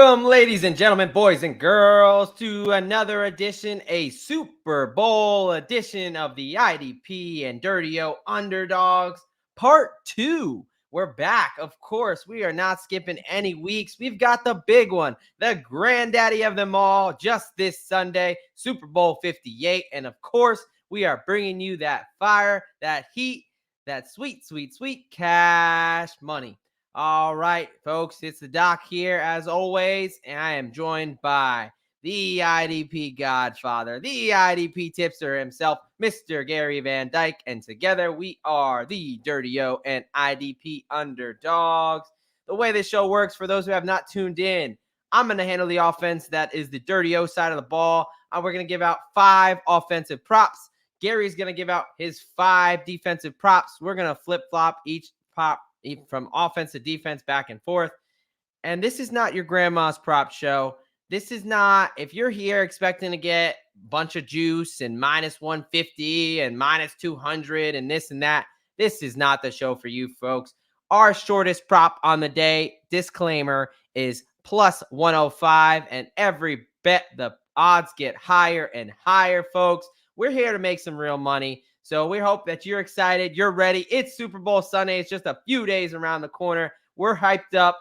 Welcome, ladies and gentlemen, boys and girls, to another edition, a Super Bowl edition of the IDP and Dirty O Underdogs, Part 2. We're back. Of course, we are not skipping any weeks. We've got the big one, the granddaddy of them all, just this Sunday, Super Bowl 58. And of course, we are bringing you that fire, that heat, that sweet, sweet, sweet cash money. All right, folks, it's the Doc here as always, and I am joined by the IDP Godfather, the IDP tipster himself, Mr. Gary Van Dyke, and together we are the Dirty O and IDP Underdogs. The way this show works, for those who have not tuned in, I'm going to handle the offense. That is the Dirty O side of the ball, and we're going to give out 5 offensive props. Gary's going to give out his 5 defensive props. We're going to flip-flop each prop from offense to defense, back and forth. And this is not your grandma's prop show. This is not, if you're here expecting to get a bunch of juice and minus 150 and minus 200 and this and that, this is not the show for you, folks. Our shortest prop on the day, disclaimer, is plus 105. And every bet, the odds get higher and higher, folks. We're here to make some real money. So we hope that you're excited, you're ready. It's Super Bowl Sunday. It's just a few days around the corner. We're hyped up.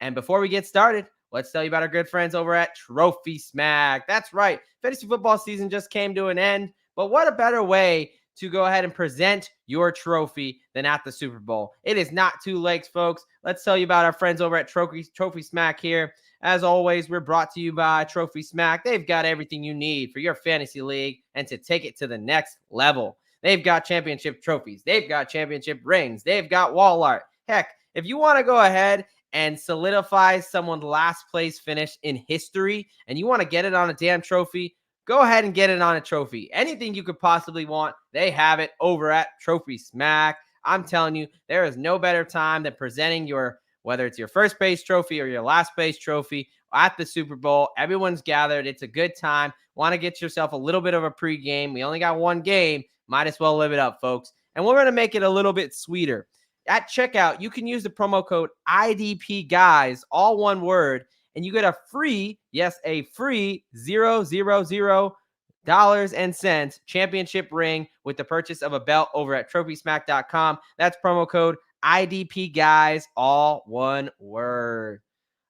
And before we get started, let's tell you about our good friends over at Trophy Smack. That's right. Fantasy football season just came to an end. But what a better way to go ahead and present your trophy than at the Super Bowl. It is not too late, folks. Let's tell you about our friends over at Trophy Smack here. As always, we're brought to you by Trophy Smack. They've got everything you need for your fantasy league and to take it to the next level. They've got championship trophies. They've got championship rings. They've got wall art. Heck, if you want to go ahead and solidify someone's last place finish in history and you want to get it on a damn trophy, go ahead and get it on a trophy. Anything you could possibly want, they have it over at Trophy Smack. I'm telling you, there is no better time than presenting your, whether it's your first base trophy or your last base trophy at the Super Bowl. Everyone's gathered. It's a good time. Want to get yourself a little bit of a pregame. We only got one game. Might as well live it up, folks. And we're going to make it a little bit sweeter. At checkout, you can use the promo code IDP Guys, all one word, and you get a free, yes, a free $000 championship ring with the purchase of a belt over at TrophySmack.com. That's promo code IDP Guys, all one word.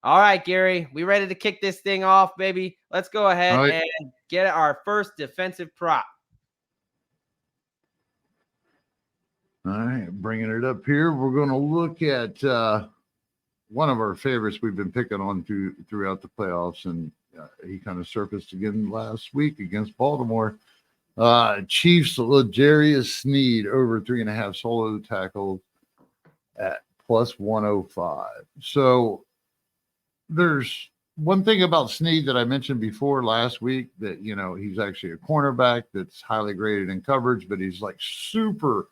All right, Gary, we ready to kick this thing off, baby? Let's go ahead and get our first defensive prop. All right, bringing it up here. We're going to look at one of our favorites we've been picking on throughout the playoffs, and he kind of surfaced again last week against Baltimore. Chiefs L'Jarius Sneed over 3.5 solo tackles at plus 105. So there's one thing about Sneed that I mentioned before last week, that, you know, he's actually a cornerback that's highly graded in coverage, but he's like super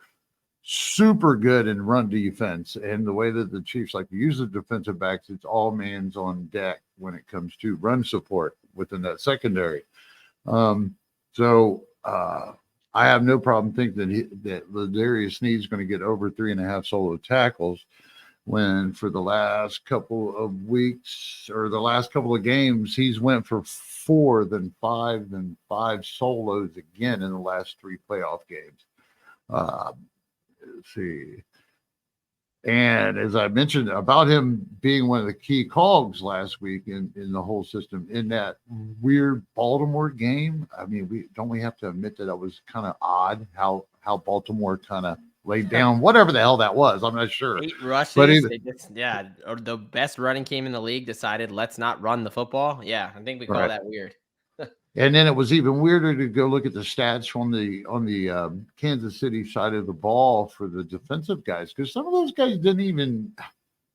good in run defense. And the way that the Chiefs like to use the defensive backs, it's all man's on deck when it comes to run support within that secondary. So I have no problem thinking that L'Jarius Sneed is going to get over 3.5 solo tackles, when for the last couple of weeks or the last couple of games, he's went for 4, then 5, then 5 solos again in the last 3 playoff games. Let's see. And as I mentioned about him being one of the key cogs last week in the whole system in that weird Baltimore game. I mean, we have to admit that it was kind of odd how Baltimore kind of laid down whatever the hell that was. I'm not sure. 8 rushes. But or the best running team in the league decided let's not run the football. Yeah, I think we call that weird. And then it was even weirder to go look at the stats on the Kansas City side of the ball for the defensive guys, because some of those guys didn't even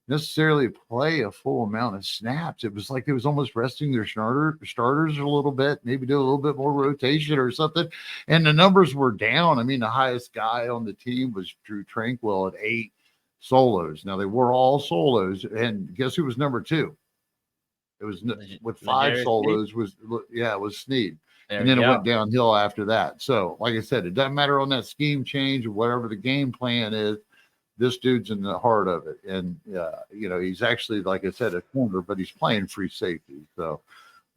necessarily play a full amount of snaps. It was like it was almost resting their starters a little bit, maybe do a little bit more rotation or something. And the numbers were down. I mean, the highest guy on the team was Drew Tranquill at 8 solos. Now they were all solos, and guess who was number 2? It was with 5 solos. It was Sneed. And then it went downhill after that. So, like I said, it doesn't matter on that scheme change or whatever the game plan is. this dude's in the heart of it. And, he's actually, like I said, a corner, but he's playing free safety. So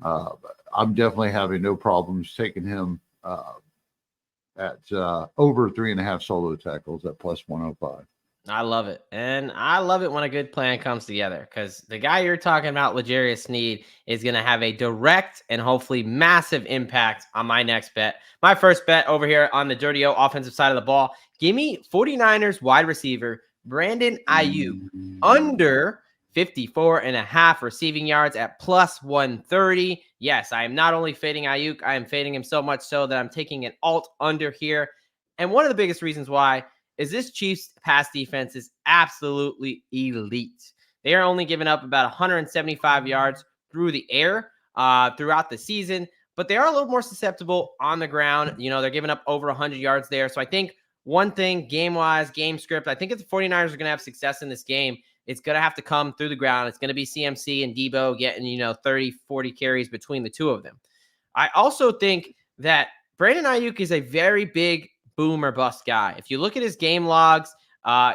I'm definitely having no problems taking him at over 3.5 solo tackles at plus 105. I love it. And I love it when a good plan comes together, because the guy you're talking about, L'Jarius Sneed, is going to have a direct and hopefully massive impact on my next bet. My first bet over here on the Dirty O offensive side of the ball. Give me 49ers wide receiver Brandon Aiyuk under 54.5 receiving yards at plus 130. Yes, I am not only fading Aiyuk, I am fading him so much so that I'm taking an alt under here. And one of the biggest reasons why is this Chiefs pass defense is absolutely elite. They are only giving up about 175 yards through the air throughout the season, but they are a little more susceptible on the ground. They're giving up over 100 yards there. So I think one thing, game-wise, game script, I think if the 49ers are going to have success in this game, it's going to have to come through the ground. It's going to be CMC and Debo getting, 30, 40 carries between the two of them. I also think that Brandon Aiyuk is a very big boom or bust guy. If you look at his game logs,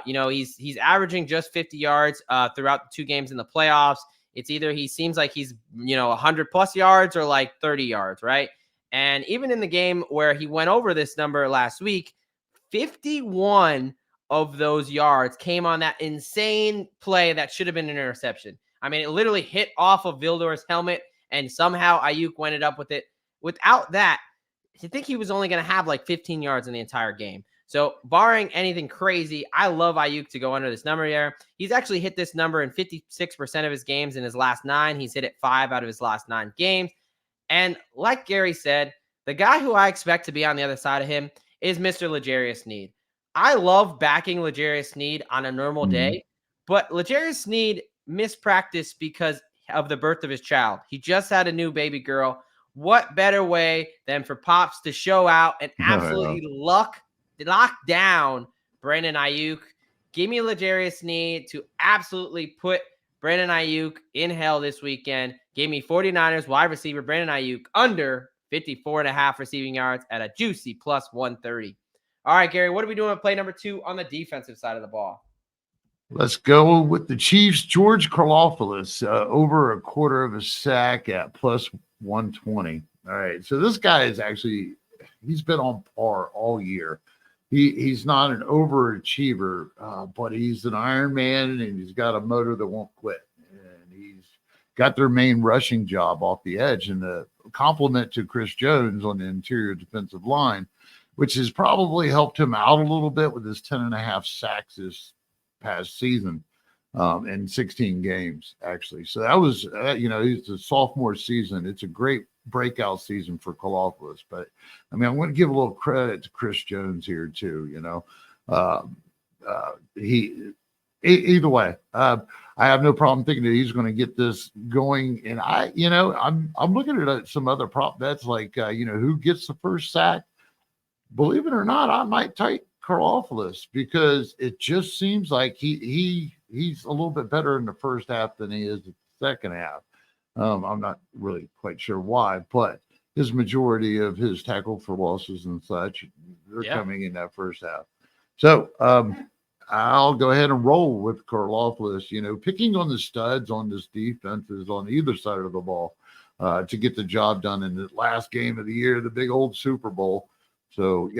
he's averaging just 50 yards throughout the 2 games in the playoffs. It's either he seems like he's 100 plus yards or like 30 yards, right? And even in the game where he went over this number last week, 51 of those yards came on that insane play that should have been an interception. I mean, it literally hit off of Vildor's helmet, and somehow Aiyuk ended up with it. Without that, I think he was only going to have like 15 yards in the entire game. So barring anything crazy, I love Aiyuk to go under this number here. He's actually hit this number in 56% of his games in his last 9. He's hit it 5 out of his last 9 games. And like Gary said, the guy who I expect to be on the other side of him is Mr. L'Jarius Sneed. I love backing L'Jarius Sneed on a normal day, but L'Jarius Sneed missed practice because of the birth of his child. He just had a new baby girl. What better way than for Pops to show out and absolutely lock down Brandon Aiyuk? Give me L'Jarius Sneed to absolutely put Brandon Aiyuk in hell this weekend. Give me 49ers wide receiver Brandon Aiyuk under 54.5 receiving yards at a juicy plus 130. All right, Gary, what are we doing with play number 2 on the defensive side of the ball? Let's go with the Chiefs. George Karlaftis over a quarter of a sack at plus 120. All right. So this guy is he's been on par all year. He's not an overachiever, but he's an Iron Man, and he's got a motor that won't quit. And he's got their main rushing job off the edge, and the compliment to Chris Jones on the interior defensive line, which has probably helped him out a little bit with his 10.5 sacks this past season in 16 games, actually. So that was, he's a sophomore season. It's a great breakout season for Karlaftis. But, I mean, I'm going to give a little credit to Chris Jones here, too, either way, I have no problem thinking that he's going to get this going. And I'm looking at some other prop bets like, who gets the first sack. Believe it or not, I might take Karlaftis because it just seems like he's a little bit better in the first half than he is in the second half. I'm not really quite sure why, but his majority of his tackle for losses and such, they're coming in that first half. So I'll go ahead and roll with Karlaftis. Picking on the studs on this defense is on either side of the ball to get the job done in the last game of the year, the big old Super Bowl. So,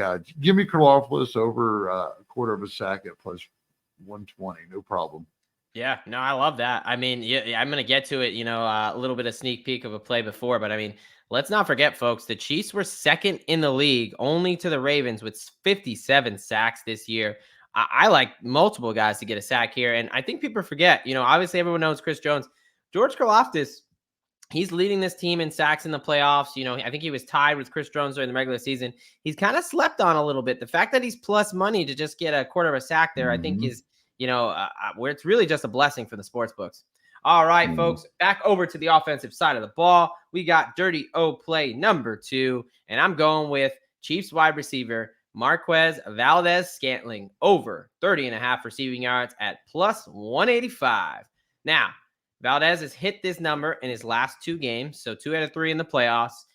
give me Karlaftis over a quarter of a sack at plus 120. No problem. Yeah, no, I love that. I mean, I'm going to get to it, a little bit of sneak peek of a play before. But, I mean, let's not forget, folks, the Chiefs were second in the league only to the Ravens with 57 sacks this year. I like multiple guys to get a sack here. And I think people forget, obviously everyone knows Chris Jones. George Karlaftis, he's leading this team in sacks in the playoffs. I think he was tied with Chris Jones during the regular season. He's kind of slept on a little bit. The fact that he's plus money to just get a quarter of a sack there, I think is, where it's really just a blessing for the sports books. All right, folks, back over to the offensive side of the ball. We got Dirty O play number 2, and I'm going with Chiefs wide receiver Marquez Valdes-Scantling over 30.5 receiving yards at plus 185. Now, Valdez has hit this number in his last 2 games, so 2 out of 3 in the playoffs.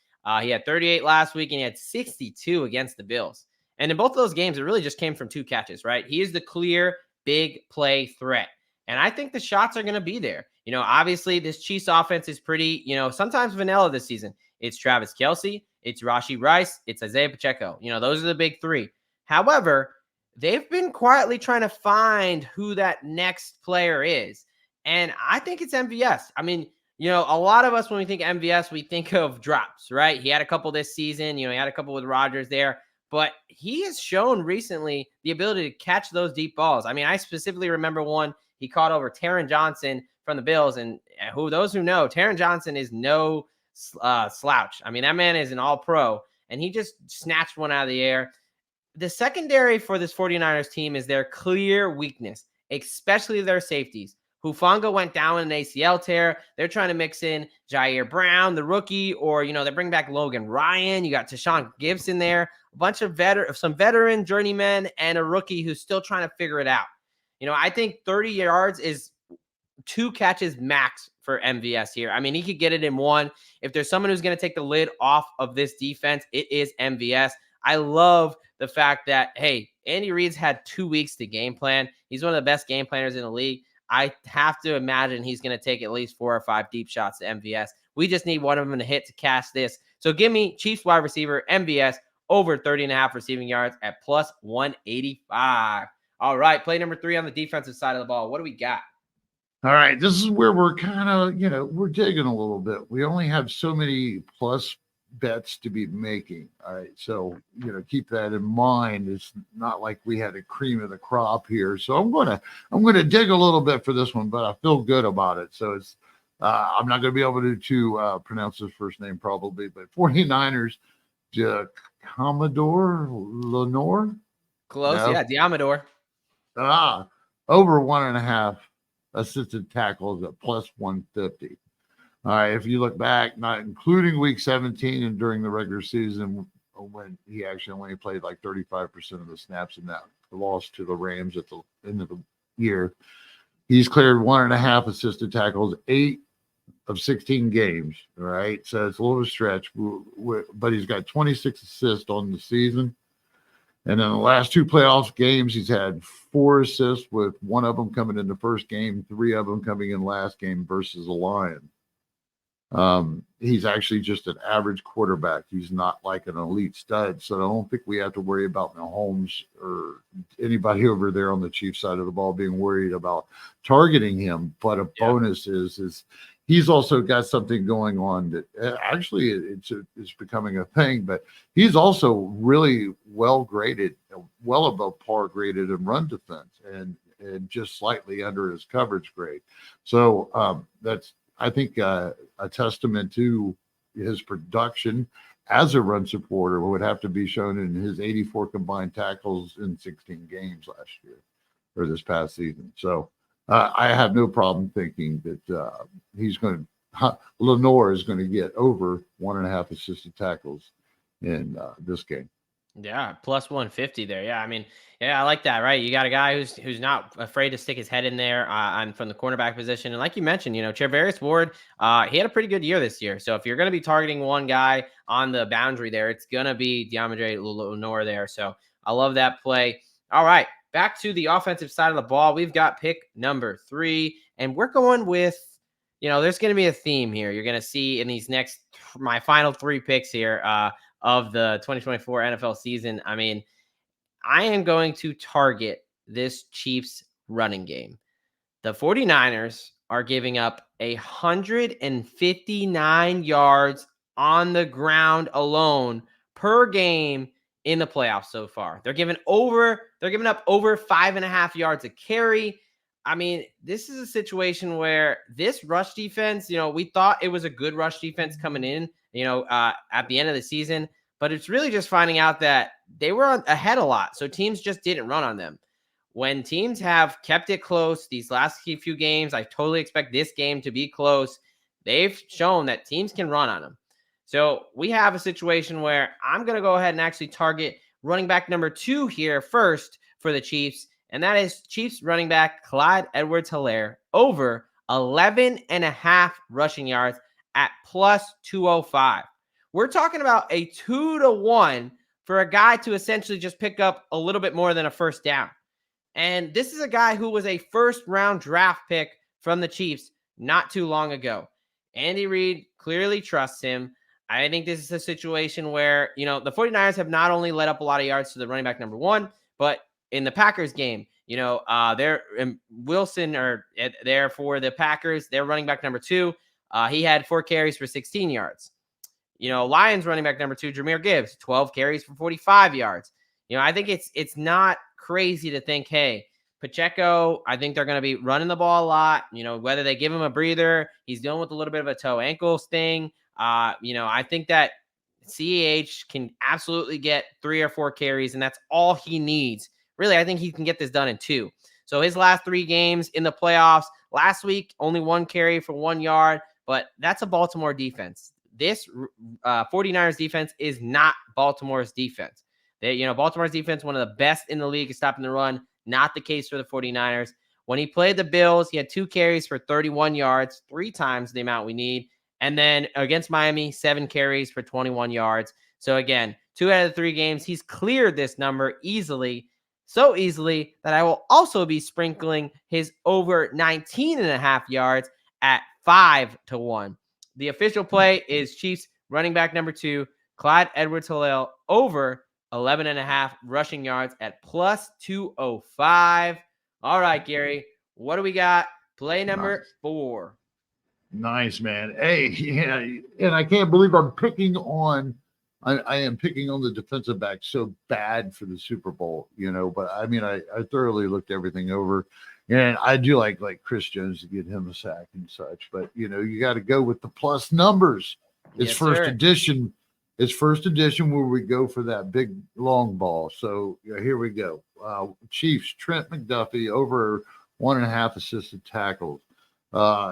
He had 38 last week, and he had 62 against the Bills. And in both of those games, it really just came from 2 catches, right? He is the clear big play threat. And I think the shots are going to be there. Obviously this Chiefs offense is pretty, sometimes vanilla this season. It's Travis Kelce, it's Rashee Rice, it's Isiah Pacheco. Those are the big three. However, they've been quietly trying to find who that next player is. And I think it's MVS. I mean, a lot of us, when we think MVS, we think of drops, right? He had a couple this season. He had a couple with Rodgers there. But he has shown recently the ability to catch those deep balls. I mean, I specifically remember one he caught over Taron Johnson from the Bills. And those who know, Taron Johnson is no slouch. I mean, that man is an all-pro. And he just snatched one out of the air. The secondary for this 49ers team is their clear weakness, especially their safeties. Hufanga went down in an ACL tear. They're trying to mix in Jair Brown, the rookie, or, they bring back Logan Ryan. You got Tashawn Gibson there, a bunch of some veteran journeymen, and a rookie who's still trying to figure it out. I think 30 yards is 2 catches max for MVS here. I mean, he could get it in 1. If there's someone who's going to take the lid off of this defense, it is MVS. I love the fact that, hey, Andy Reid's had 2 weeks to game plan. He's one of the best game planners in the league. I have to imagine he's going to take at least 4 or 5 deep shots to MVS. We just need one of them to hit to cash this. So give me Chiefs wide receiver MVS over 30.5 receiving yards at plus 185. All right, play number 3 on the defensive side of the ball. What do we got? All right, this is where we're kind of, we're digging a little bit. We only have so many plus bets to be making. All right, so keep that in mind. It's not like we had a cream of the crop here. So I'm gonna dig a little bit for this one, but I feel good about it. So it's I'm not gonna be able to pronounce his first name probably, but 49ers, Commodore Lenoir. Close, no? Yeah, Deommodore. Over 1.5 assisted tackles at plus 150. All right, if you look back, not including week 17 and during the regular season when he actually only played like 35% of the snaps in that loss to the Rams at the end of the year, he's cleared 1.5 assisted tackles, 8 of 16 games. All right, so it's a little stretch, but he's got 26 assists on the season. And in the last 2 playoff games, he's had 4 assists, with 1 of them coming in the first game, 3 of them coming in last game versus the Lions. He's actually just an average quarterback. He's not like an elite stud. So I don't think we have to worry about Mahomes or anybody over there on the Chiefs side of the ball being worried about targeting him. But a bonus is he's also got something going on that actually it's becoming a thing, but he's also really well graded, well above par graded in run defense and just slightly under his coverage grade. So that's, I think, a testament to his production as a run supporter would have to be shown in his 84 combined tackles in 16 games last year or this past season. So I have no problem thinking that Lenoir is going to get over 1.5 assisted tackles in this game. Yeah, plus 150 there. Yeah, I mean, I like that, right? You got a guy who's not afraid to stick his head in there on from the cornerback position. And like you mentioned, Charvarius Ward, he had a pretty good year this year. So if you're going to be targeting one guy on the boundary there, it's going to be Deommodore Lenoir there. So I love that play. All right, back to the offensive side of the ball. We've got pick number 3, and we're going with, there's going to be a theme here. You're going to see in these my final 3 picks here, of the 2024 NFL season. I mean, I am going to target this Chiefs running game. The 49ers are giving up 159 yards on the ground alone per game in the playoffs so far. They're giving up over 5.5 yards a carry. I mean, this is a situation where this rush defense, we thought it was a good rush defense coming in, at the end of the season, but it's really just finding out that they were ahead a lot. So teams just didn't run on them. When teams have kept it close these last few games, I totally expect this game to be close. They've shown that teams can run on them. So we have a situation where I'm going to go ahead and actually target running back number 2 here first for the Chiefs. And that is Chiefs running back Clyde Edwards-Helaire over 11.5 rushing yards at plus 205. We're talking about a 2-to-1 for a guy to essentially just pick up a little bit more than a first down. And this is a guy who was a first-round draft pick from the Chiefs not too long ago. Andy Reid clearly trusts him. I think this is a situation where, the 49ers have not only let up a lot of yards to the running back number one, but in the Packers game, they're Wilson are there for the Packers. They're running back number two. He had 4 carries for 16 yards. Lions running back number two, Jahmyr Gibbs, 12 carries for 45 yards. I think it's not crazy to think, hey, Pacheco, I think they're going to be running the ball a lot. Whether they give him a breather, he's dealing with a little bit of a toe ankle thing. I think that CEH can absolutely get 3 or 4 carries, and that's all he needs. Really, I think he can get this done in 2. So his last 3 games in the playoffs, last week, only 1 carry for 1 yard, but that's a Baltimore defense. This 49ers defense is not Baltimore's defense. Baltimore's defense, one of the best in the league at stopping the run. Not the case for the 49ers. When he played the Bills, he had 2 carries for 31 yards, 3 times the amount we need. And then against Miami, 7 carries for 21 yards. So again, 2 out of the 3 games, he's cleared this number easily. So easily that I will also be sprinkling his over 19.5 yards at 5-1. The official play is Chiefs running back number 2, Clyde Edwards-Helaire, over 11.5 rushing yards at plus 205. All right, Gary, what do we got? Play number 4. Nice, man. Hey, yeah, and I can't believe I'm picking on. I am picking on the defensive back so bad for the Super Bowl, But I mean, I thoroughly looked everything over, and I do like Chris Jones to get him a sack and such. But you got to go with the plus numbers. It's first edition. It's first edition where we go for that big long ball. So here we go. Chiefs, Trent McDuffie over 1.5 assisted tackles.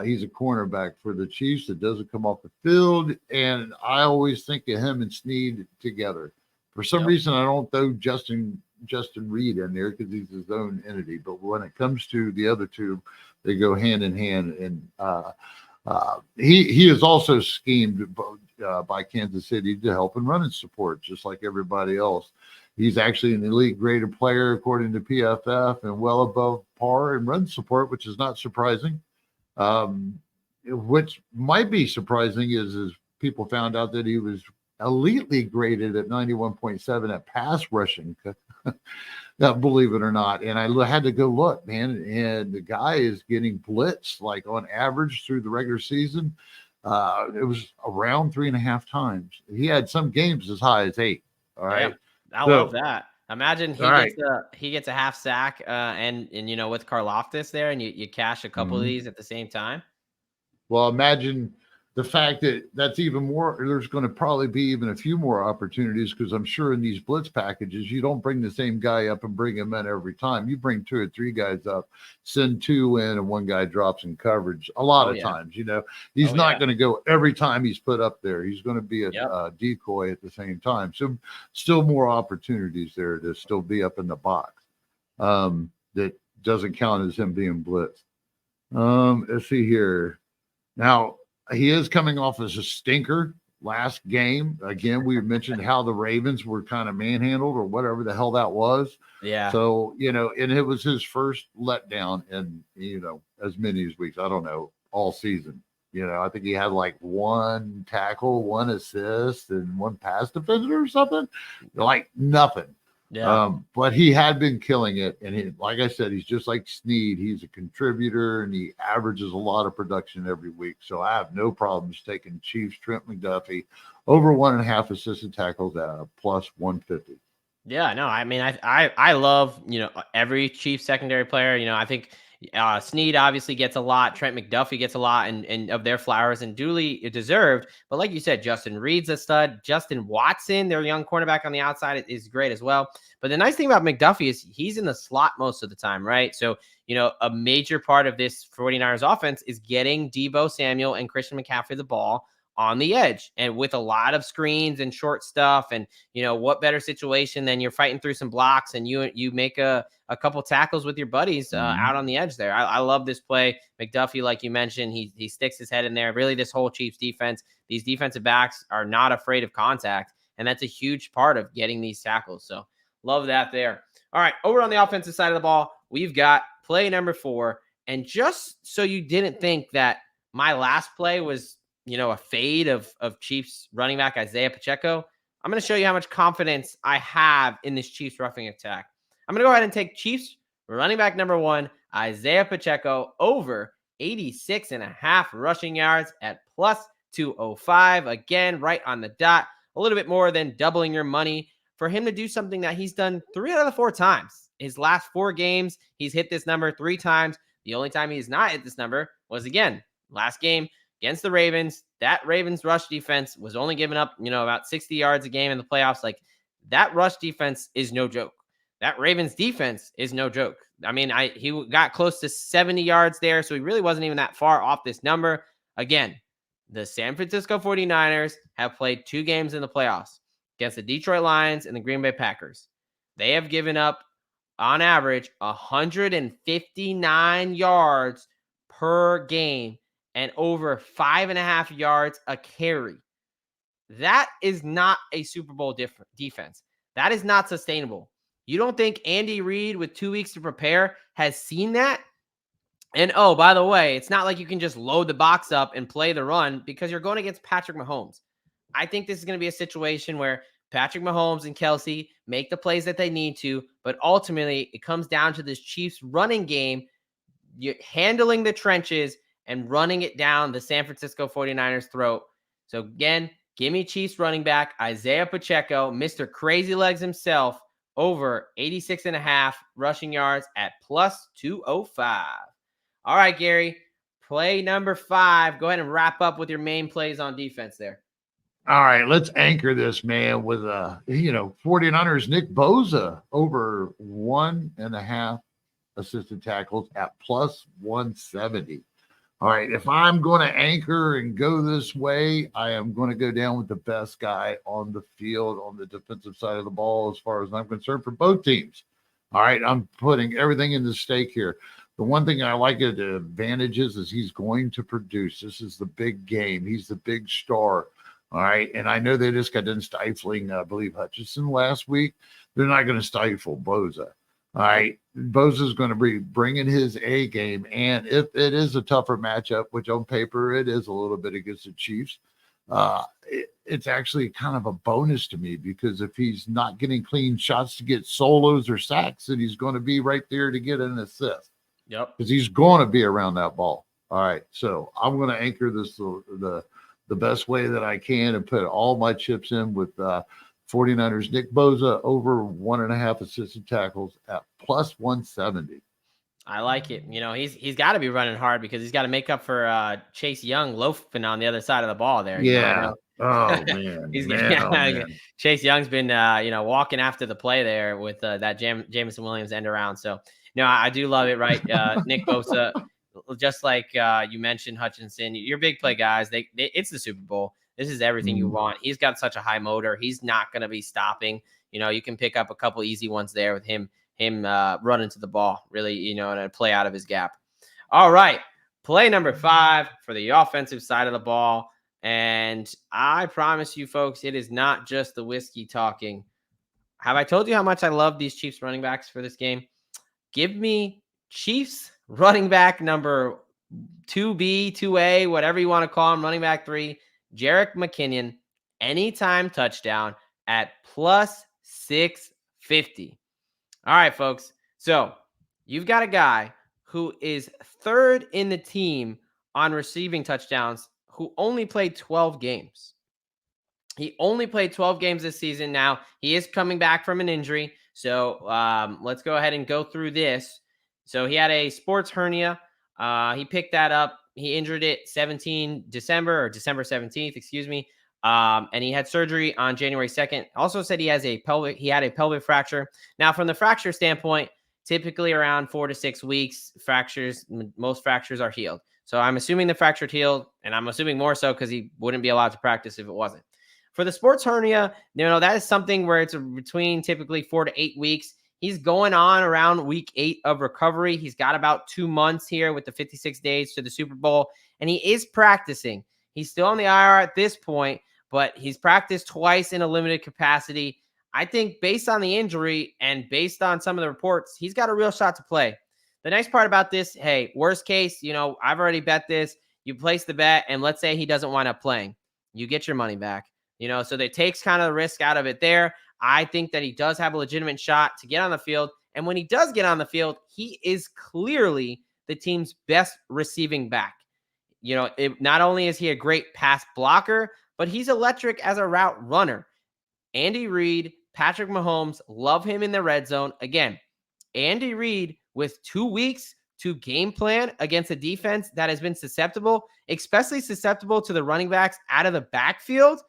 He's a cornerback for the Chiefs that doesn't come off the field. And I always think of him and Sneed together. For some reason, I don't throw Justin Reed in there because he's his own entity. But when it comes to the other two, they go hand in hand. And he is also schemed by Kansas City to help in running support, just like everybody else. He's actually an elite graded player according to PFF and well above par in run support, which is not surprising. Which might be surprising is people found out that he was elitely graded at 91.7 at pass rushing. Believe it or not. And I had to go look, man, and the guy is getting blitzed like on average through the regular season. It was around 3.5 times. He had some games as high as 8. All right. Yeah, I love that. Imagine he gets a half sack and with Karlaftis there, and you cash a couple of these at the same time. Well, imagine the fact that that's even more. There's going to probably be even a few more opportunities because I'm sure in these blitz packages, you don't bring the same guy up and bring him in every time. You bring 2 or 3 guys up, send 2 in, and 1 guy drops in coverage. A lot of times, he's not going to go every time he's put up there. He's going to be a decoy at the same time. So still more opportunities there to still be up in the box. That doesn't count as him being blitzed. Let's see here. Now, he is coming off as a stinker last game. Again, we mentioned how the Ravens were kind of manhandled or whatever the hell that was. Yeah. So, and it was his first letdown in, as many as weeks, I don't know, all season. I think he had like 1 tackle, 1 assist, and 1 pass defender or something. Like nothing. Yeah. But he had been killing it. And like I said, he's just like Sneed. He's a contributor and he averages a lot of production every week. So I have no problems taking Chiefs Trent McDuffie over 1.5 assisted tackles at a plus 150. Yeah, no, I mean, I love, every Chiefs secondary player. I think Sneed obviously gets a lot. Trent McDuffie gets a lot and of their flowers and duly deserved. But like you said, Justin Reed's a stud. Justin Watson, their young cornerback on the outside, is great as well. But the nice thing about McDuffie is he's in the slot most of the time, right? So, a major part of this 49ers offense is getting Deebo Samuel and Christian McCaffrey the ball on the edge and with a lot of screens and short stuff. And, what better situation than you're fighting through some blocks and you make a couple tackles with your buddies out on the edge there. I love this play. McDuffie, like you mentioned, he sticks his head in there. Really, this whole Chiefs defense, these defensive backs are not afraid of contact. And that's a huge part of getting these tackles. So love that there. All right, over on the offensive side of the ball, we've got play number 4. And just so you didn't think that my last play was, a fade of Chiefs running back Isiah Pacheco, I'm going to show you how much confidence I have in this Chiefs roughing attack. I'm going to go ahead and take Chiefs running back number 1, Isiah Pacheco, over 86.5 rushing yards at plus 205. Again, right on the dot, a little bit more than doubling your money for him to do something that he's done 3 out of the 4 times. His last 4 games, he's hit this number 3 times. The only time he's not hit this number was, again, last game against the Ravens. That Ravens rush defense was only giving up, about 60 yards a game in the playoffs. Like, that rush defense is no joke. That Ravens defense is no joke. I mean, he got close to 70 yards there, so he really wasn't even that far off this number. Again, the San Francisco 49ers have played 2 games in the playoffs against the Detroit Lions and the Green Bay Packers. They have given up, on average, 159 yards per game and over 5.5 yards a carry. That is not a Super Bowl defense. That is not sustainable. You don't think Andy Reid, with 2 weeks to prepare, has seen that? And, oh, by the way, it's not like you can just load the box up and play the run, because you're going against Patrick Mahomes. I think this is going to be a situation where Patrick Mahomes and Kelsey make the plays that they need to, but ultimately it comes down to this Chiefs running game, handling the trenches and running it down the San Francisco 49ers throat. So again, give me Chiefs running back Isiah Pacheco, Mr. Crazy Legs himself, over 86.5 rushing yards at plus 205. All right, Gary, play number 5. Go ahead and wrap up with your main plays on defense there. All right, let's anchor this, man, with 49ers Nick Bosa over 1.5 assisted tackles at plus 170. All right, if I'm going to anchor and go this way, I am going to go down with the best guy on the field on the defensive side of the ball, as far as I'm concerned, for both teams. All right, I'm putting everything in the stake here. The one thing I like at the advantages is he's going to produce. This is the big game. He's the big star. All right. And I know they just got done stifling, I believe, Hutchinson last week. They're not going to stifle Bosa. All right. Bosa's going to be bringing his A game. And if it is a tougher matchup, which on paper it is a little bit against the Chiefs, it's actually kind of a bonus to me, because if he's not getting clean shots to get solos or sacks, then he's going to be right there to get an assist. Yep. Because he's going to be around that ball. All right. So I'm going to anchor this the best way that I can and put all my chips in with 49ers Nick Bosa over 1.5 assisted tackles at plus 170. I like it. He's got to be running hard, because he's got to make up for Chase Young loafing on the other side of the ball there. Yeah. Oh, man. Man. Chase Young's been, walking after the play there with that Jameson Williams end around. So, I do love it, right? Nick Bosa, just like you mentioned, Hutchinson, your big play guys, it's the Super Bowl. This is everything you want. He's got such a high motor. He's not going to be stopping. You can pick up a couple easy ones there with him running to the ball, really, and a play out of his gap. All right. Play number 5 for the offensive side of the ball. And I promise you, folks, it is not just the whiskey talking. Have I told you how much I love these Chiefs running backs for this game? Give me Chiefs running back number 2B, 2A, whatever you want to call him, running back 3, Jerick McKinnon, anytime touchdown at plus 650. All right, folks. So you've got a guy who is 3rd in the team on receiving touchdowns, who only played 12 games. He only played 12 games this season. Now, he is coming back from an injury. So let's go ahead and go through this. So he had a sports hernia. He picked that up. He injured it December 17th, excuse me. And he had surgery on January 2nd. Also said he had a pelvic fracture. Now, from the fracture standpoint, typically around 4 to 6 weeks, most fractures are healed. So I'm assuming the fracture healed, and I'm assuming more so because he wouldn't be allowed to practice if it wasn't. For the sports hernia, that is something where it's between typically 4 to 8 weeks. He's going on around week 8 of recovery. He's got about 2 months here with the 56 days to the Super Bowl, and he is practicing. He's still on the IR at this point, but he's practiced twice in a limited capacity. I think based on the injury and based on some of the reports, he's got a real shot to play. The nice part about this, hey, worst case, I've already bet this. You place the bet, and let's say he doesn't wind up playing. You get your money back. So that takes kind of the risk out of it there. I think that he does have a legitimate shot to get on the field. And when he does get on the field, he is clearly the team's best receiving back. Not only is he a great pass blocker, but he's electric as a route runner. Andy Reid, Patrick Mahomes, love him in the red zone. Again, Andy Reid with 2 weeks to game plan against a defense that has been susceptible, especially susceptible to the running backs out of the backfield.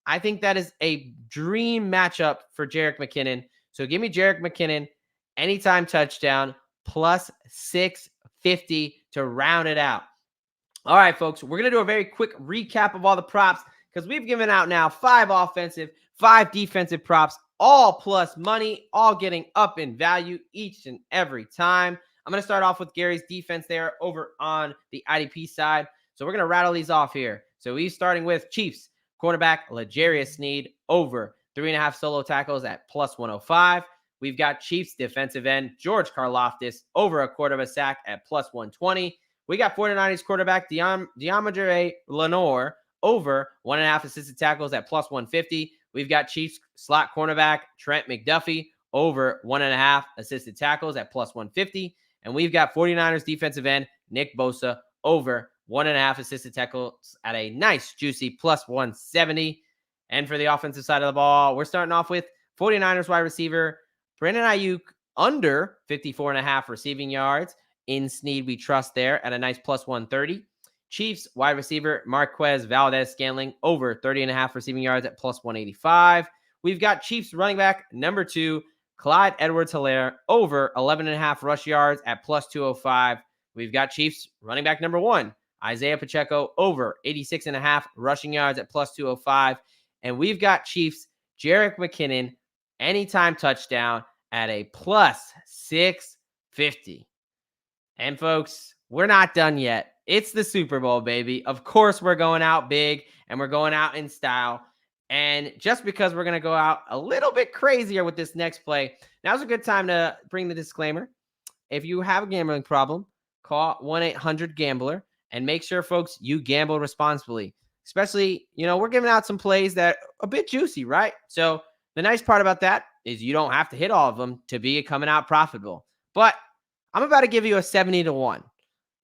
I think that is a dream matchup for Jerick McKinnon. So give me Jerick McKinnon anytime touchdown plus 650 to round it out. All right, folks, we're going to do a very quick recap of all the props because we've given out now 5 offensive, 5 defensive props, all plus money, all getting up in value each and every time. I'm going to start off with Gary's defense there over on the IDP side. So we're going to rattle these off here. So he's starting with Chiefs cornerback L'Jarius Sneed over 3.5 solo tackles at plus 105. We've got Chiefs defensive end George Karlaftis over a quarter of a sack at plus 120. We got 49ers quarterback Deommodore Lenoir over 1.5 assisted tackles at plus 150. We've got Chiefs slot cornerback Trent McDuffie over 1.5 assisted tackles at plus 150. And we've got 49ers defensive end Nick Bosa over 1.5 assisted tackles at a nice juicy plus 170. And for the offensive side of the ball, we're starting off with 49ers wide receiver Brandon Aiyuk under 54.5 receiving yards. In Sneed, we trust there at a nice plus 130. Chiefs wide receiver Marquez Valdes-Scantling over 30.5 receiving yards at plus 185. We've got Chiefs running back number 2, Clyde Edwards-Helaire over 11.5 rush yards at plus 205. We've got Chiefs running back number 1, Isiah Pacheco over 86.5 rushing yards at plus 205. And we've got Chiefs Jerick McKinnon anytime touchdown at a plus 650. And folks, we're not done yet. It's the Super Bowl, baby. Of course, we're going out big and we're going out in style. And just because we're going to go out a little bit crazier with this next play, now's a good time to bring the disclaimer. If you have a gambling problem, call 1-800-GAMBLER and make sure, folks, you gamble responsibly. Especially, we're giving out some plays that are a bit juicy, right? So the nice part about that is you don't have to hit all of them to be coming out profitable. But I'm about to give you a 70-1.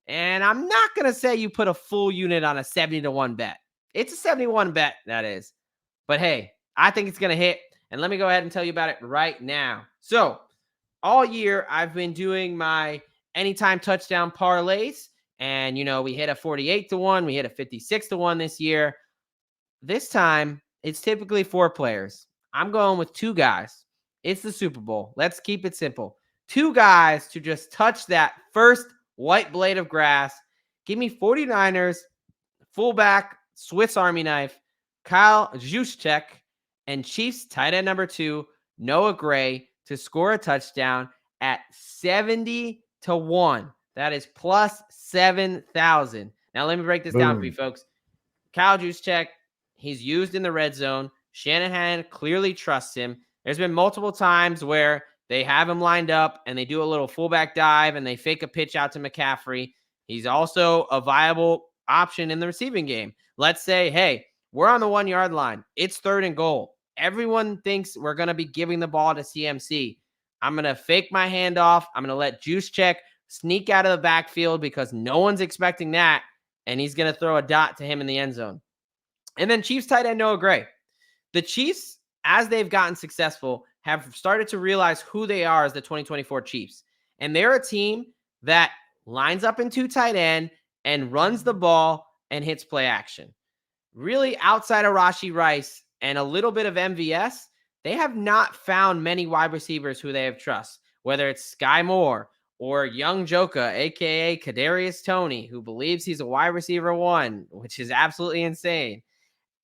And I'm not going to say you put a full unit on a 70-1 bet. It's a 71 bet, that is. But hey, I think it's going to hit. And let me go ahead and tell you about it right now. So all year, I've been doing my anytime touchdown parlays. And, we hit a 48-1. We hit a 56-1 this year. This time, it's typically 4 players. I'm going with 2 guys. It's the Super Bowl. Let's keep it simple. 2 guys to just touch that first white blade of grass. Give me 49ers, fullback, Swiss Army knife, Kyle Juszczyk, and Chiefs tight end number 2, Noah Gray, to score a touchdown at 70-1. That is plus 7,000. Now, let me break this down for you, folks. Kyle Juszczyk, he's used in the red zone. Shanahan clearly trusts him. There's been multiple times where they have him lined up and they do a little fullback dive and they fake a pitch out to McCaffrey. He's also a viable option in the receiving game. Let's say, hey, we're on the 1-yard line. It's 3rd and goal. Everyone thinks we're going to be giving the ball to CMC. I'm going to fake my handoff. I'm going to let Juszczyk sneak out of the backfield because no one's expecting that. And he's going to throw a dot to him in the end zone. And then Chiefs tight end Noah Gray. The Chiefs, as they've gotten successful, have started to realize who they are as the 2024 Chiefs. And they're a team that lines up in 2 tight end and runs the ball and hits play action. Really, outside of Rashee Rice and a little bit of MVS, they have not found many wide receivers who they have trust, whether it's Sky Moore or Young Joka, a.k.a. Kadarius Toney, who believes he's a wide receiver 1, which is absolutely insane,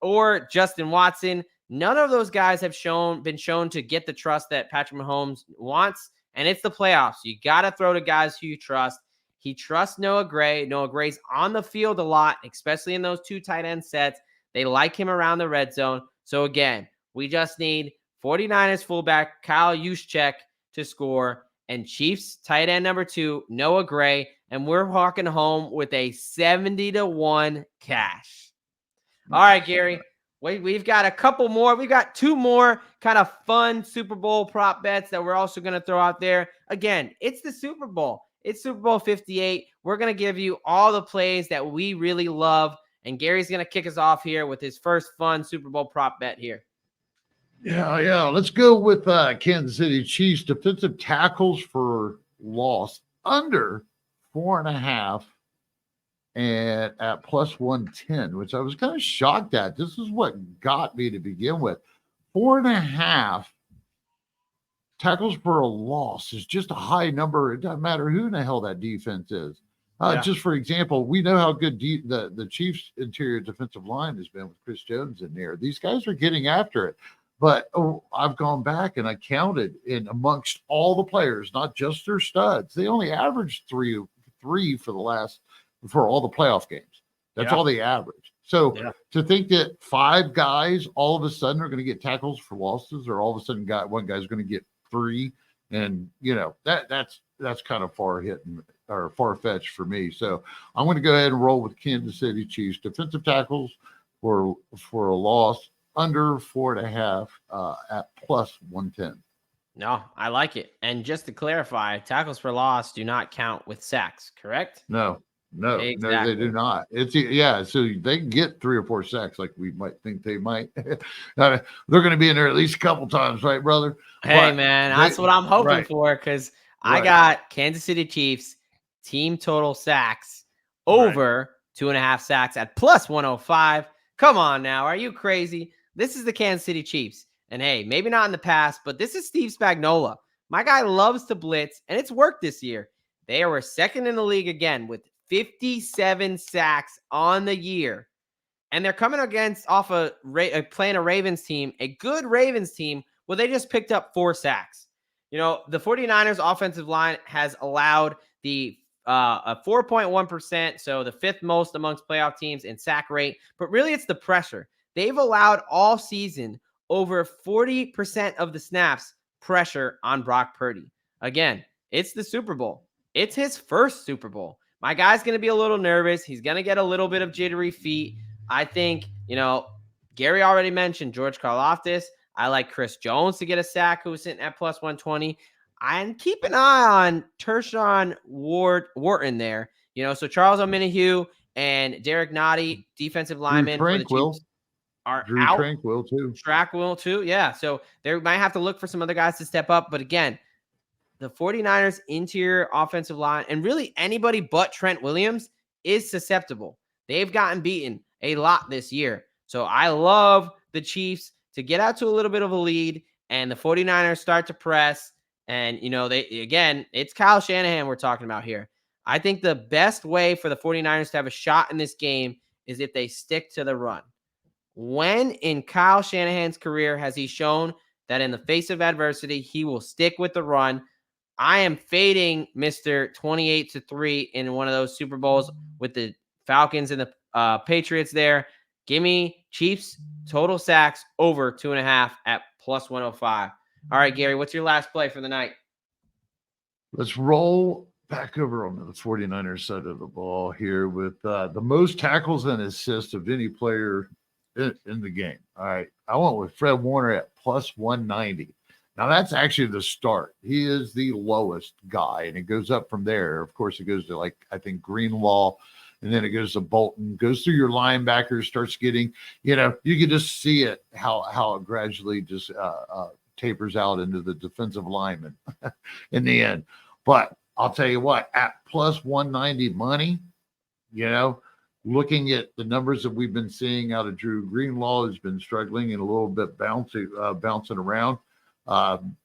or Justin Watson. None of those guys have been shown to get the trust that Patrick Mahomes wants, and it's the playoffs. You got to throw to guys who you trust. He trusts Noah Gray. Noah Gray's on the field a lot, especially in those 2 tight end sets. They like him around the red zone. So again, we just need 49ers fullback Kyle Juszczyk to score, and Chiefs tight end number 2, Noah Gray. And we're walking home with a 70-1 cash. All right, Gary. We've got a couple more. We've got 2 more kind of fun Super Bowl prop bets that we're also going to throw out there. Again, it's the Super Bowl. It's Super Bowl 58. We're going to give you all the plays that we really love. And Gary's going to kick us off here with his first fun Super Bowl prop bet here. Yeah. Let's go with Kansas City Chiefs defensive tackles for loss under 4.5 and at plus 110, which I was kind of shocked at. This is what got me to begin with. 4.5 tackles for a loss is just a high number. It doesn't matter who in the hell that defense is. Just for example, we know how good the Chiefs' interior defensive line has been with Chris Jones in there. These guys are getting after it. But I've gone back and I counted in amongst all the players, not just their studs. They only averaged three for all the playoff games. That's all they average. So to think that 5 guys all of a sudden are going to get tackles for losses, or all of a sudden one guy's going to get 3, and that's kind of far-fetched for me. So I'm going to go ahead and roll with Kansas City Chiefs defensive tackles for a loss under 4.5 at plus 110. No, I like it. And just to clarify, tackles for loss do not count with sacks, correct? No, exactly. No, they do not. So they can get 3 or 4 sacks like we might think they might. They're going to be in there at least a couple times, right, brother? Hey, man, that's what I'm hoping for, because I got Kansas City Chiefs team total sacks over 2.5 sacks at plus 105. Come on now. Are you crazy? This is the Kansas City Chiefs. And hey, maybe not in the past, but this is Steve Spagnuolo. My guy loves to blitz, and it's worked this year. They were second in the league again with 57 sacks on the year. And they're coming against playing a Ravens team, a good Ravens team, where they just picked up 4 sacks. The 49ers offensive line has allowed a 4.1%, so the 5th most amongst playoff teams in sack rate. But really, it's the pressure. They've allowed all season over 40% of the snaps pressure on Brock Purdy. Again, it's the Super Bowl. It's his first Super Bowl. My guy's going to be a little nervous. He's going to get a little bit of jittery feet. I think, Gary already mentioned George Karlaftis. I like Chris Jones to get a sack, who's sitting at plus 120. And keep an eye on Tershawn Wharton there. So Charles Omenihu and Derek Nottie, defensive linemen for the Chiefs, are out. Trent will too. Track will too. Yeah. So they might have to look for some other guys to step up. But again, the 49ers interior offensive line, and really anybody but Trent Williams, is susceptible. They've gotten beaten a lot this year. So I love the Chiefs to get out to a little bit of a lead, and the 49ers start to press. And, it's Kyle Shanahan we're talking about here. I think the best way for the 49ers to have a shot in this game is if they stick to the run. When in Kyle Shanahan's career has he shown that in the face of adversity, he will stick with the run? I am fading Mr. 28-3 in one of those Super Bowls with the Falcons and the Patriots there. Give me Chiefs total sacks over 2.5 at plus 105. All right, Gary, what's your last play for the night? Let's roll back over on the 49ers side of the ball here with the most tackles and assists of any player in the game. All right. I went with Fred Warner at plus 190. Now, that's actually the start. He is the lowest guy, and it goes up from there. Of course, it goes to, I think, Greenlaw, and then it goes to Bolton, goes through your linebackers, starts getting, you can just see it, how it gradually just tapers out into the defensive lineman in the end. But I'll tell you what, at plus 190 money, looking at the numbers that we've been seeing out of Drew Greenlaw, has been struggling and a little bit bouncing around.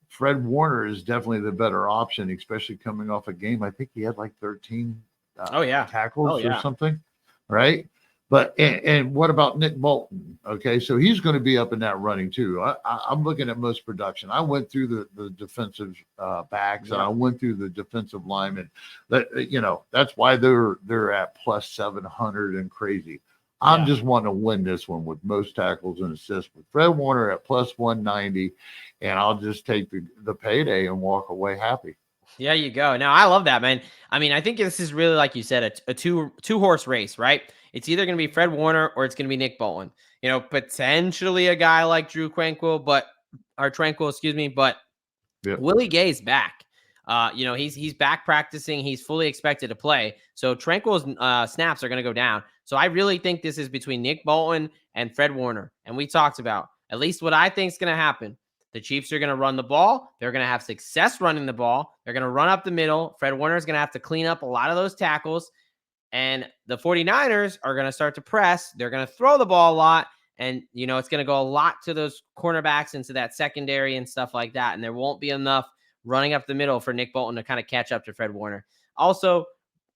Fred Warner is definitely the better option, especially coming off a game. I think he had 13 tackles or something, right? But and what about Nick Bolton? Okay, so he's going to be up in that running too. I'm looking at most production. I went through the defensive backs and I went through the defensive linemen. That's why they're at plus 700 and crazy. I'm just wanting to win this one with most tackles and assists with Fred Warner at plus 190, and I'll just take the payday and walk away happy. There you go. Now, I love that, man. I mean, I think this is really, like you said, a two-horse race, right? It's either going to be Fred Warner or it's going to be Nick Bolton. Potentially a guy like Tranquil, but Willie Gay's back. He's back practicing. He's fully expected to play. So Tranquil's snaps are going to go down. So I really think this is between Nick Bolton and Fred Warner. And we talked about at least what I think is going to happen. The Chiefs are going to run the ball. They're going to have success running the ball. They're going to run up the middle. Fred Warner is going to have to clean up a lot of those tackles. And the 49ers are going to start to press. They're going to throw the ball a lot. And, it's going to go a lot to those cornerbacks into that secondary and stuff like that. And there won't be enough running up the middle for Nick Bolton to kind of catch up to Fred Warner. Also,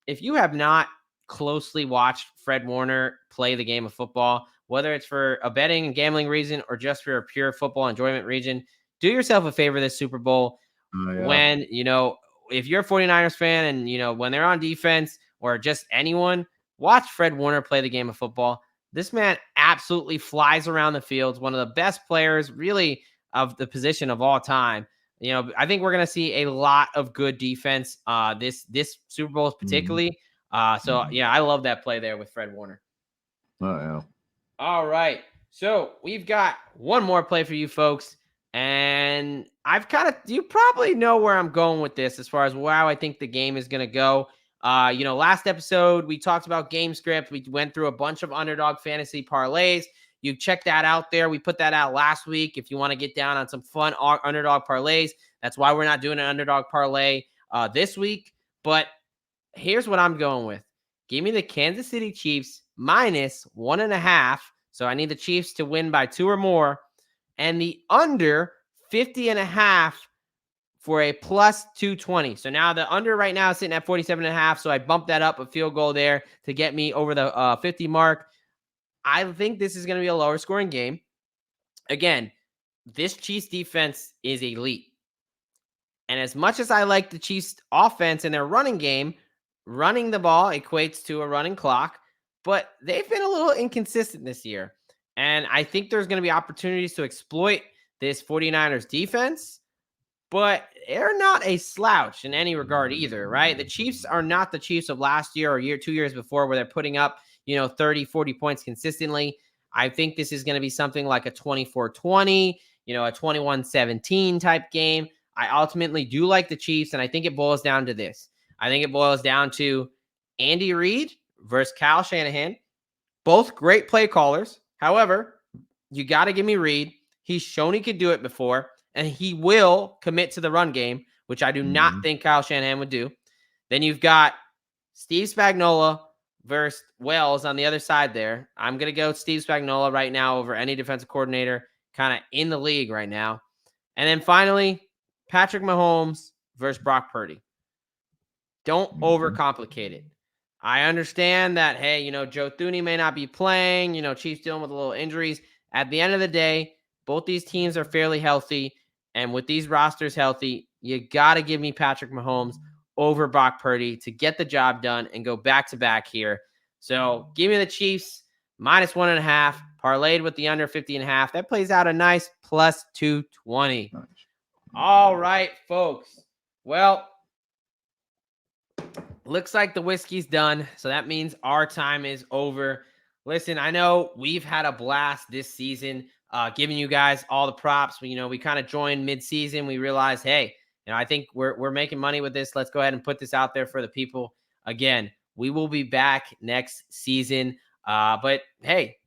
if you have not closely watched Fred Warner play the game of football, whether it's for a betting and gambling reason or just for a pure football enjoyment reason, do yourself a favor this Super Bowl. When, if you're a 49ers fan and, when they're on defense or just anyone, watch Fred Warner play the game of football. This man absolutely flies around the field. One of the best players really of the position of all time. I think we're going to see a lot of good defense this Super Bowl particularly. I love that play there with Fred Warner. Oh, yeah. All right. So we've got one more play for you folks. And you probably know where I'm going with this as far as how I think the game is going to go. Last episode, we talked about game script. We went through a bunch of underdog fantasy parlays. You check that out there. We put that out last week. If you want to get down on some fun underdog parlays, that's why we're not doing an underdog parlay this week. But here's what I'm going with. Give me the Kansas City Chiefs minus 1.5. So I need the Chiefs to win by 2 or more. And the under 50.5 for a plus 220. So now the under right now is sitting at 47.5. So I bumped that up a field goal there to get me over the 50 mark. I think this is going to be a lower scoring game. Again, this Chiefs defense is elite. And as much as I like the Chiefs offense and their running game, running the ball equates to a running clock, but they've been a little inconsistent this year. And I think there's going to be opportunities to exploit this 49ers defense, but they're not a slouch in any regard either, right? The Chiefs are not the Chiefs of last year or 2 years before where they're putting up, 30, 40 points consistently. I think this is going to be something like a 24-20, a 21-17 type game. I ultimately do like the Chiefs, and I think it boils down to this. I think it boils down to Andy Reid versus Kyle Shanahan. Both great play callers. However, you got to give me Reid. He's shown he could do it before, and he will commit to the run game, which I do not think Kyle Shanahan would do. Then you've got Steve Spagnuolo versus Wells on the other side there. I'm going to go Steve Spagnuolo right now over any defensive coordinator kind of in the league right now. And then finally, Patrick Mahomes versus Brock Purdy. Don't overcomplicate it. I understand that, hey, Joe Thuney may not be playing, Chiefs dealing with a little injuries. At the end of the day, both these teams are fairly healthy. And with these rosters healthy, you got to give me Patrick Mahomes over Brock Purdy to get the job done and go back-to-back here. So give me the Chiefs minus 1.5, parlayed with the under 50.5. That plays out a nice plus 220. Nice. All right, folks. Well, looks like the whiskey's done. So that means our time is over. Listen, I know we've had a blast this season, giving you guys all the props. We kind of joined mid-season. We realized, hey, I think we're making money with this. Let's go ahead and put this out there for the people. Again, we will be back next season. But hey,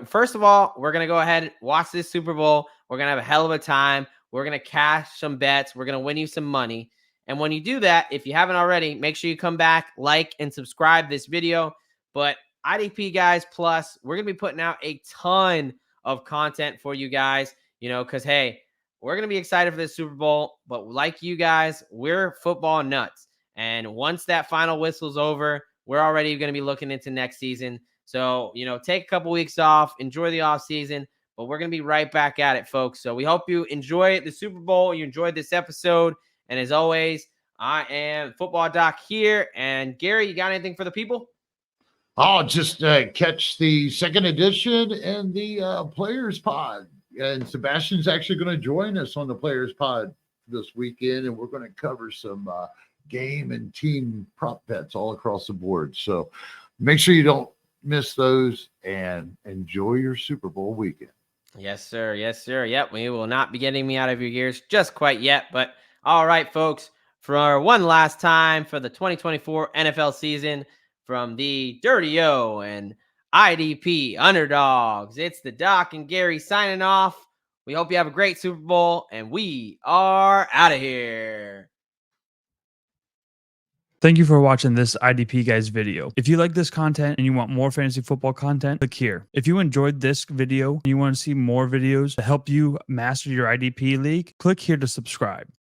first of all, we're going to go ahead and watch this Super Bowl. We're going to have a hell of a time. We're going to cash some bets. We're going to win you some money. And when you do that, if you haven't already, make sure you come back, like, and subscribe this video. But IDP Guys Plus, we're going to be putting out a ton of content for you guys, because, hey, we're going to be excited for this Super Bowl. But like you guys, we're football nuts. And once that final whistle's over, we're already going to be looking into next season. So, take a couple weeks off, enjoy the off season, but we're going to be right back at it, folks. So we hope you enjoy the Super Bowl. You enjoyed this episode. And as always, I am Football Doc here. And Gary, you got anything for the people? I'll just catch the second edition and the Players Pod. And Sebastian's actually going to join us on the Players Pod this weekend, and we're going to cover some game and team prop bets all across the board. So make sure you don't miss those and enjoy your Super Bowl weekend. Yes, sir. Yes, sir. Yep, we will not be getting me out of your ears just quite yet. But all right, folks, for one last time for the 2024 NFL season from the Dirty O and IDP Underdogs, it's the Doc and Gary signing off. We hope you have a great Super Bowl, and we are out of here. Thank you for watching this IDP Guys video. If you like this content and you want more fantasy football content, click here. If you enjoyed this video and you want to see more videos to help you master your IDP league, click here to subscribe.